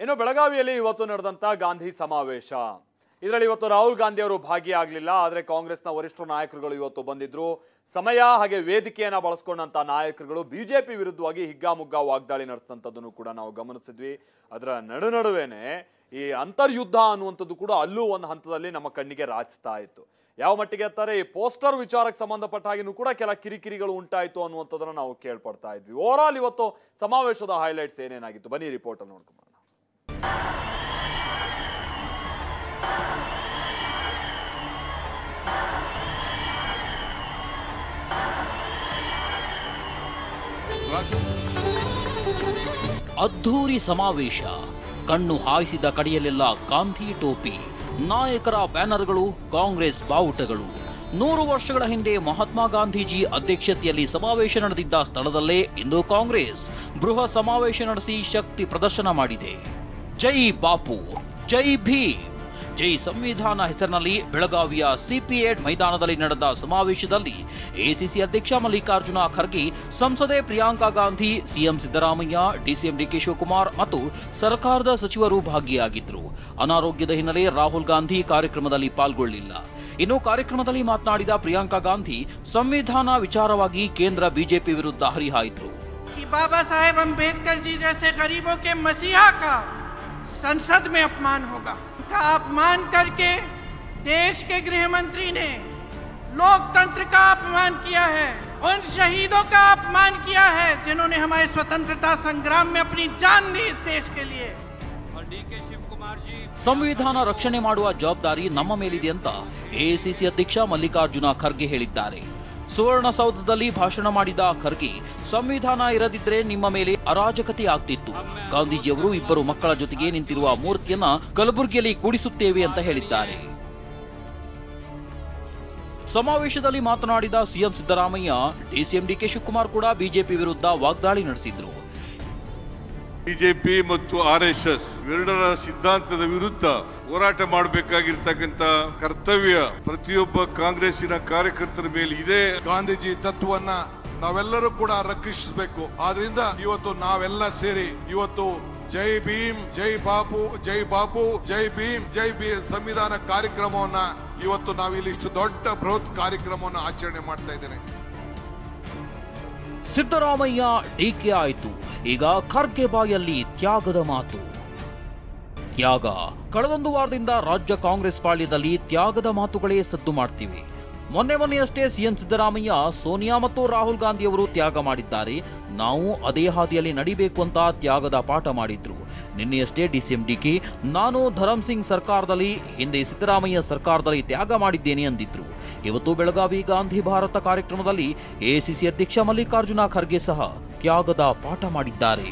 ಇನ್ನು ಬೆಳಗಾವಿಯಲ್ಲಿ ಇವತ್ತು ನಡೆದಂತ ಗಾಂಧಿ ಸಮಾವೇಶ. ಇದರಲ್ಲಿ ಇವತ್ತು ರಾಹುಲ್ ಗಾಂಧಿ ಅವರು ಭಾಗಿಯಾಗಲಿಲ್ಲ. ಆದರೆ ಕಾಂಗ್ರೆಸ್ನ ವರಿಷ್ಠ ನಾಯಕರುಗಳು ಇವತ್ತು ಬಂದಿದ್ರು. ಸಮಯ ಹಾಗೆ ವೇದಿಕೆಯನ್ನ ಬಳಸ್ಕೊಂಡಂತ ನಾಯಕರುಗಳು ಬಿಜೆಪಿ ವಿರುದ್ಧವಾಗಿ ಹಿಗ್ಗಾಮುಗ್ಗಾ ವಾಗ್ದಾಳಿ ನಡೆಸಿದಂಥದ್ದನ್ನು ಕೂಡ ನಾವು ಗಮನಿಸಿದ್ವಿ. ಅದರ ನಡುವೆನೆ ಈ ಅಂತರ್ಯುದ್ಧ ಅನ್ನುವಂಥದ್ದು ಕೂಡ ಅಲ್ಲೂ ಒಂದು ಹಂತದಲ್ಲಿ ನಮ್ಮ ಕಣ್ಣಿಗೆ ರಾಚಿಸ್ತಾ ಇತ್ತು. ಯಾವ ಮಟ್ಟಿಗೆ ಅಂತಾರೆ, ಈ ಪೋಸ್ಟರ್ ವಿಚಾರಕ್ಕೆ ಸಂಬಂಧಪಟ್ಟ ಹಾಗೆನೂ ಕೂಡ ಕೆಲ ಕಿರಿಕಿರಿಗಳು ಉಂಟಾಯಿತು ಅನ್ನುವಂಥದ್ದನ್ನು ನಾವು ಕೇಳ್ಪಡ್ತಾ ಇದ್ವಿ. ಓವರ್ ಆಲ್ ಇವತ್ತು ಸಮಾವೇಶದ ಹೈಲೈಟ್ಸ್ ಏನೇನಾಗಿತ್ತು ಬನ್ನಿ ರಿಪೋರ್ಟ್ ಅಲ್ಲಿ ನೋಡ್ಕೊಂಡು. ಅದ್ಧೂರಿ ಸಮಾವೇಶ. ಕಣ್ಣು ಹಾಯಿಸಿದ ಕಡೆಯಲ್ಲೆಲ್ಲ ಗಾಂಧಿ ಟೋಪಿ, ನಾಯಕರ ಬ್ಯಾನರ್ಗಳು, ಕಾಂಗ್ರೆಸ್ ಬಾವುಟಗಳು. 100 ವರ್ಷಗಳ ಹಿಂದೆ ಮಹಾತ್ಮ ಗಾಂಧೀಜಿ ಅಧ್ಯಕ್ಷತೆಯಲ್ಲಿ ಸಮಾವೇಶ ನಡೆದಿದ್ದ ಸ್ಥಳದಲ್ಲೇ ಇಂದು ಕಾಂಗ್ರೆಸ್ ಬೃಹತ್ ಸಮಾವೇಶ ನಡೆಸಿ ಶಕ್ತಿ ಪ್ರದರ್ಶನ ಮಾಡಿದೆ. ಜೈ ಬಾಪು, ಜೈ ಭೀಮ್, ಜೈ ಸಂವಿಧಾನ ಹೆಸರಿನಲ್ಲಿ ಬೆಳಗಾವಿಯ CP8 ಮೈದಾನದಲ್ಲಿ ನಡೆದ ಸಮಾವೇಶದಲ್ಲಿ ಎಸಿಸಿ ಅಧ್ಯಕ್ಷ ಮಲ್ಲಿಕಾರ್ಜುನ ಖರ್ಗೆ, ಸಂಸದೆ Priyanka Gandhi, CM Siddaramaiah, DCM DK Shivakumar ಮತ್ತು ಸರ್ಕಾರದ ಸಚಿವರು ಭಾಗಿಯಾಗಿದ್ದರು. ಅನಾರೋಗ್ಯದ ಹಿನ್ನೆಲೆ ರಾಹುಲ್ ಗಾಂಧಿ ಕಾರ್ಯಕ್ರಮದಲ್ಲಿ ಪಾಲ್ಗೊಳ್ಳಿಲ್ಲ. ಇನ್ನು ಕಾರ್ಯಕ್ರಮದಲ್ಲಿ ಮಾತನಾಡಿದ ಪ್ರಿಯಾಂಕಾ ಗಾಂಧಿ, ಸಂವಿಧಾನ ವಿಚಾರವಾಗಿ ಕೇಂದ್ರ ಬಿಜೆಪಿ ವಿರುದ್ಧ ಹರಿಹಾಯ್ದರು. बाबा साहेब अंबेडकर जी जैसे गरीबों के मसीहा का संसद में अपमान होगा. का अपमान करके देश के गृह मंत्री ने लोकतंत्र का अपमान किया है, उन शहीदों का अपमान किया है जिन्होंने हमारे स्वतंत्रता संग्राम में अपनी जान दी इस देश के लिए. और डीके शिवकुमार जी, ಸಂವಿಧಾನ ರಕ್ಷಣೆ ಮಾಡುವ ಜವಾಬ್ದಾರಿ ನಮ್ಮ ಮೇಲಿದೆ ಅಂತ ಎಸಿಸಿ ಅಧ್ಯಕ್ಷ ಮಲ್ಲಿಕಾರ್ಜುನ ಖರ್ಗೆ ಹೇಳಿದ್ದಾರೆ. ಸುವರ್ಣಸೌಧದಲ್ಲಿ ಭಾಷಣ ಮಾಡಿದ ಖರ್ಗೆ, ಸಂವಿಧಾನ ಇರದಿದ್ರೆ ನಿಮ್ಮ ಮೇಲೆ ಅರಾಜಕತೆ ಆಗ್ತಿತ್ತು. ಗಾಂಧೀಜಿಯವರು 2 ಮಕ್ಕಳ ಜೊತೆಗೆ ನಿಂತಿರುವ ಮೂರ್ತಿಯನ್ನ ಕಲಬುರಗಿಯಲ್ಲಿ ಕೂಡಿಸುತ್ತೇವೆ ಅಂತ ಹೇಳಿದ್ದಾರೆ. ಸಮಾವೇಶದಲ್ಲಿ ಮಾತನಾಡಿದ CM Siddaramaiah, DCM DK Shivakumar ಕೂಡ ಬಿಜೆಪಿ ವಿರುದ್ಧ ವಾಗ್ದಾಳಿ ನಡೆಸಿದ್ರು. ಬಿಜೆಪಿ ಮತ್ತು RSS ಎರಡರ ಸಿದ್ಧಾಂತದ ವಿರುದ್ಧ ಹೋರಾಟ ಮಾಡಬೇಕಾಗಿರ್ತಕ್ಕಂಥ ಕರ್ತವ್ಯ ಪ್ರತಿಯೊಬ್ಬ ಕಾಂಗ್ರೆಸ್ಸಿನ ಕಾರ್ಯಕರ್ತರ ಮೇಲೆ ಇದೆ. ಗಾಂಧೀಜಿ ತತ್ವವನ್ನ ನಾವೆಲ್ಲರೂ ಕೂಡ ರಕ್ಷಿಸಬೇಕು. ಆದ್ರಿಂದ ಇವತ್ತು ನಾವೆಲ್ಲ ಸೇರಿ ಇವತ್ತು ಜೈ ಭೀಮ್, ಜೈ ಬಾಪು, ಜೈ ಬಾಪು, ಜೈ ಭೀಮ್, ಜೈ ಸಂವಿಧಾನ ಕಾರ್ಯಕ್ರಮವನ್ನ ಇವತ್ತು ನಾವಿಲ್ಲಿ ಇಷ್ಟು ದೊಡ್ಡ ಬೃಹತ್ ಕಾರ್ಯಕ್ರಮವನ್ನು ಆಚರಣೆ ಮಾಡ್ತಾ ಇದ್ದೇನೆ. ಸಿದ್ದರಾಮಯ್ಯ ಡಿಕೆ ಆಯಿತು, ಈಗ ಖರ್ಗೆ ಬಾಯಲ್ಲಿ ತ್ಯಾಗದ ಮಾತು. ತ್ಯಾಗ. ಕಳೆದೊಂದು ವಾರದಿಂದ ರಾಜ್ಯ ಕಾಂಗ್ರೆಸ್ ಪಾಳ್ಯದಲ್ಲಿ ತ್ಯಾಗದ ಮಾತುಗಳೇ ಸದ್ದು ಮಾಡ್ತಿವೆ. ಮೊನ್ನೆಯಷ್ಟೇ ಸಿಎಂ ಸಿದ್ದರಾಮಯ್ಯ, ಸೋನಿಯಾ ಮತ್ತು ರಾಹುಲ್ ಗಾಂಧಿ ಅವರು ತ್ಯಾಗ ಮಾಡಿದ್ದಾರೆ, ನಾವು ಅದೇ ಹಾದಿಯಲ್ಲಿ ನಡಿಬೇಕು ಅಂತ ತ್ಯಾಗದ ಪಾಠ ಮಾಡಿದ್ರು. ನಿನ್ನೆಯಷ್ಟೇ ಡಿಸಿಎಂ ಡಿಕೆ, ನಾನು ಧರಮ್ ಸಿಂಗ್ ಸರ್ಕಾರದಲ್ಲಿ, ಹಿಂದೆ ಸಿದ್ದರಾಮಯ್ಯ ಸರ್ಕಾರದಲ್ಲಿ ತ್ಯಾಗ ಮಾಡಿದ್ದೇನೆ ಅಂದಿದ್ರು. ಇವತ್ತು ಬೆಳಗಾವಿ ಗಾಂಧಿ ಭಾರತ ಕಾರ್ಯಕ್ರಮದಲ್ಲಿ ಎಸಿಸಿ ಅಧ್ಯಕ್ಷ ಮಲ್ಲಿಕಾರ್ಜುನ ಖರ್ಗೆ ಸಹ ತ್ಯಾಗದ ಪಾಠ ಮಾಡಿದ್ದಾರೆ.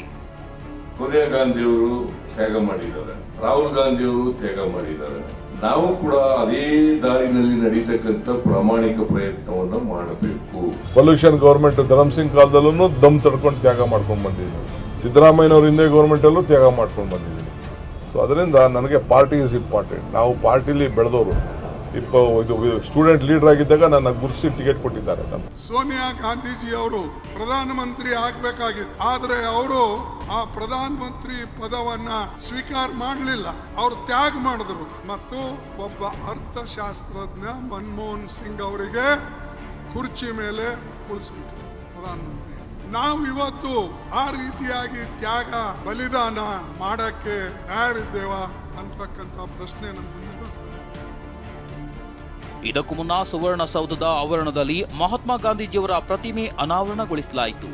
ಸೋನಿಯಾ ಗಾಂಧಿಯವರು ತ್ಯಾಗ ಮಾಡಿದ್ದಾರೆ, ರಾಹುಲ್ ಗಾಂಧಿಯವರು ತ್ಯಾಗ ಮಾಡಿದ್ದಾರೆ. ನಾವು ಕೂಡ ಅದೇ ದಾರಿನಲ್ಲಿ ನಡೀತಕ್ಕಂಥ ಪ್ರಾಮಾಣಿಕ ಪ್ರಯತ್ನವನ್ನು ಮಾಡಬೇಕು. ಪೊಲ್ಯೂಷನ್ ಗವರ್ಮೆಂಟ್ ಧರಮ್ ಸಿಂಗ್ ಕಾಲದಲ್ಲೂ ದಮ್ ತಡ್ಕೊಂಡು ತ್ಯಾಗ ಮಾಡ್ಕೊಂಡು ಬಂದಿದ್ದೀನಿ. ಸಿದ್ದರಾಮಯ್ಯನವ್ರ ಹಿಂದೆ ಗವರ್ಮೆಂಟ್ ಅಲ್ಲೂ ತ್ಯಾಗ ಮಾಡ್ಕೊಂಡು ಬಂದಿದ್ದೀನಿ. ಸೊ ಅದರಿಂದ ನನಗೆ ಪಾರ್ಟಿ ಇಸ್ ಇಂಪಾರ್ಟೆಂಟ್. ನಾವು ಪಾರ್ಟಿಲಿ ಬೆಳೆದವರು. ಇದು ಸ್ಟೂಡೆಂಟ್ ಲೀಡರ್ ಆಗಿದ್ದಾಗ ನನ್ನ ಗುರುಸಿ ಟಿಕೆಟ್ ಕೊಟ್ಟಿದ್ದಾರೆ. ಸೋನಿಯಾ ಗಾಂಧೀಜಿ ಅವರು ಪ್ರಧಾನಮಂತ್ರಿ ಆಗ್ಬೇಕಾಗಿತ್ತು, ಆದ್ರೆ ಅವರು ಆ ಪ್ರಧಾನಮಂತ್ರಿ ಪದವನ್ನ ಸ್ವೀಕಾರ ಮಾಡಲಿಲ್ಲ. ಅವರು ತ್ಯಾಗ ಮಾಡಿದ್ರು ಮತ್ತು ಒಬ್ಬ ಅರ್ಥಶಾಸ್ತ್ರಜ್ಞ ಮನಮೋಹನ್ ಸಿಂಗ್ ಅವರಿಗೆ ಕುರ್ಚಿ ಮೇಲೆ ಕುಳಿಸ್ಬಿಟ್ರು ಪ್ರಧಾನಮಂತ್ರಿ. ನಾವು ಇವತ್ತು ಆ ರೀತಿಯಾಗಿ ತ್ಯಾಗ ಬಲಿದಾನ ಮಾಡಕ್ಕೆ ತಯಾರಿದ್ದೇವ ಅಂತಕ್ಕಂಥ ಪ್ರಶ್ನೆ ನಮ್ಮ ಮುಂದೆ ಬರ್ತದೆ. ಇದಕ್ಕೂ ಮುನ್ನ ಸುವರ್ಣಸೌಧದ ಆವರಣದಲ್ಲಿ ಮಹಾತ್ಮ ಗಾಂಧೀಜಿಯವರ ಪ್ರತಿಮೆ ಅನಾವರಣಗೊಳಿಸಲಾಯಿತು.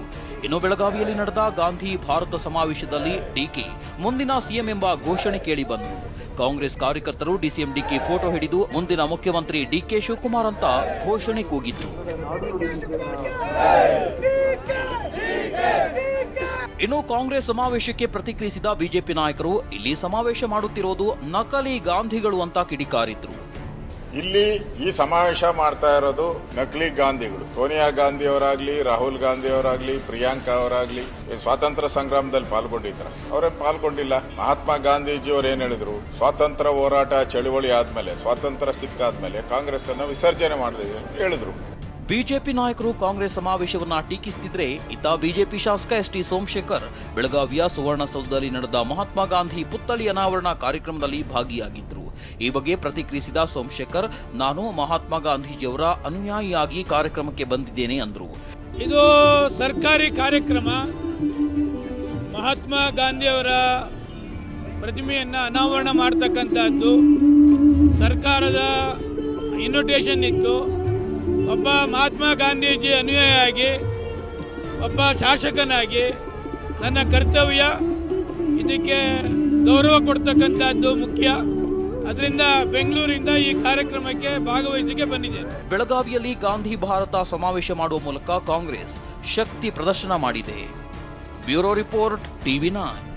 ಇನ್ನು ಬೆಳಗಾವಿಯಲ್ಲಿ ನಡೆದ ಗಾಂಧಿ ಭಾರತ ಸಮಾವೇಶದಲ್ಲಿ ಡಿಕೆ, ಮುಂದಿನ ಸಿಎಂ ಎಂಬ ಘೋಷಣೆ ಕೇಳಿ ಬಂತು. ಕಾಂಗ್ರೆಸ್ ಕಾರ್ಯಕರ್ತರು ಡಿಸಿಎಂ ಡಿಕೆ ಫೋಟೋ ಹಿಡಿದು ಮುಂದಿನ ಮುಖ್ಯಮಂತ್ರಿ ಡಿಕೆ ಶಿವಕುಮಾರ್ ಅಂತ ಘೋಷಣೆ ಕೂಗಿದ್ರು. ಇನ್ನು ಕಾಂಗ್ರೆಸ್ ಸಮಾವೇಶಕ್ಕೆ ಪ್ರತಿಕ್ರಿಯಿಸಿದ ಬಿಜೆಪಿ ನಾಯಕರು, ಇಲ್ಲಿ ಸಮಾವೇಶ ಮಾಡುತ್ತಿರೋದು ನಕಲಿ ಗಾಂಧಿಗಳು ಅಂತ ಕಿಡಿಕಾರಿದ್ರು. ಇಲ್ಲಿ ಈ ಸಮಾವೇಶ ಮಾಡ್ತಾ ಇರೋದು ನಕಲಿ ಗಾಂಧಿಗಳು. ಸೋನಿಯಾ ಗಾಂಧಿ ಅವರಾಗ್ಲಿ, ರಾಹುಲ್ ಗಾಂಧಿ ಅವರಾಗ್ಲಿ, ಪ್ರಿಯಾಂಕಾ ಅವರಾಗ್ಲಿ ಸ್ವಾತಂತ್ರ್ಯ ಸಂಗ್ರಾಮದಲ್ಲಿ ಪಾಲ್ಗೊಂಡಿದ್ರ? ಅವರೇ ಪಾಲ್ಗೊಂಡಿಲ್ಲ. ಮಹಾತ್ಮ ಗಾಂಧೀಜಿ ಅವರು ಏನ್ ಹೇಳಿದ್ರು, ಸ್ವಾತಂತ್ರ್ಯ ಹೋರಾಟ ಚಳುವಳಿ ಆದ್ಮೇಲೆ, ಸ್ವಾತಂತ್ರ್ಯ ಸಿಕ್ಕಾದ್ಮೇಲೆ ಕಾಂಗ್ರೆಸ್ ಅನ್ನು ವಿಸರ್ಜನೆ ಮಾಡಿದ್ವಿ ಅಂತ ಹೇಳಿದ್ರು. ಬಿಜೆಪಿ ನಾಯಕರು ಕಾಂಗ್ರೆಸ್ ಸಮಾವೇಶವನ್ನ ಟೀಕಿಸುತ್ತಿದ್ರೆ, ಇತ್ತ ಬಿಜೆಪಿ ಶಾಸಕ ಎಸ್.ಟಿ. ಸೋಮಶೇಖರ್ ಬೆಳಗಾವಿಯ ಸುವರ್ಣಸೌಧದಲ್ಲಿ ನಡೆದ ಮಹಾತ್ಮ ಗಾಂಧಿ ಪುತ್ಥಳಿ ಅನಾವರಣ ಕಾರ್ಯಕ್ರಮದಲ್ಲಿ ಭಾಗಿಯಾಗಿದ್ದರು. ಈ ಬಗ್ಗೆ ಪ್ರತಿಕ್ರಿಯಿಸಿದ ಸೋಮಶೇಖರ್, ನಾನು ಮಹಾತ್ಮ ಗಾಂಧೀಜಿಯವರ ಅನುಯಾಯಿಯಾಗಿ ಕಾರ್ಯಕ್ರಮಕ್ಕೆ ಬಂದಿದ್ದೇನೆ ಅಂದರು. ಇದು ಸರ್ಕಾರಿ ಕಾರ್ಯಕ್ರಮ. ಮಹಾತ್ಮ ಗಾಂಧಿಯವರ ಪ್ರತಿಮೆಯನ್ನು ಅನಾವರಣ ಮಾಡ್ತಕ್ಕಂಥದ್ದು ಸರ್ಕಾರದ ಇನ್ವಿಟೇಷನ್ ಇತ್ತು. ಒಬ್ಬ ಮಹಾತ್ಮ ಗಾಂಧೀಜಿ ಅನುಯಾಯಿಯಾಗಿ, ಒಬ್ಬ ಶಾಸಕನಾಗಿ ನನ್ನ ಕರ್ತವ್ಯ ಇದಕ್ಕೆ ಗೌರವ ಕೊಡ್ತಕ್ಕಂಥದ್ದು ಮುಖ್ಯ. ಅದರಿಂದ ಬೆಂಗಳೂರಿಂದ ಈ ಕಾರ್ಯಕ್ರಮಕ್ಕೆ ಭಾಗವಹಿಸಿಕೆ ಬಂದಿದ್ದೇನೆ. ಬೆಳಗಾವಿಯಲ್ಲಿ ಗಾಂಧಿ ಭಾರತ ಸಮಾವೇಶ ಮಾಡುವ ಮೂಲಕ ಕಾಂಗ್ರೆಸ್ ಶಕ್ತಿ ಪ್ರದರ್ಶನ ಮಾಡಿದೆ. Bureau report, TV9.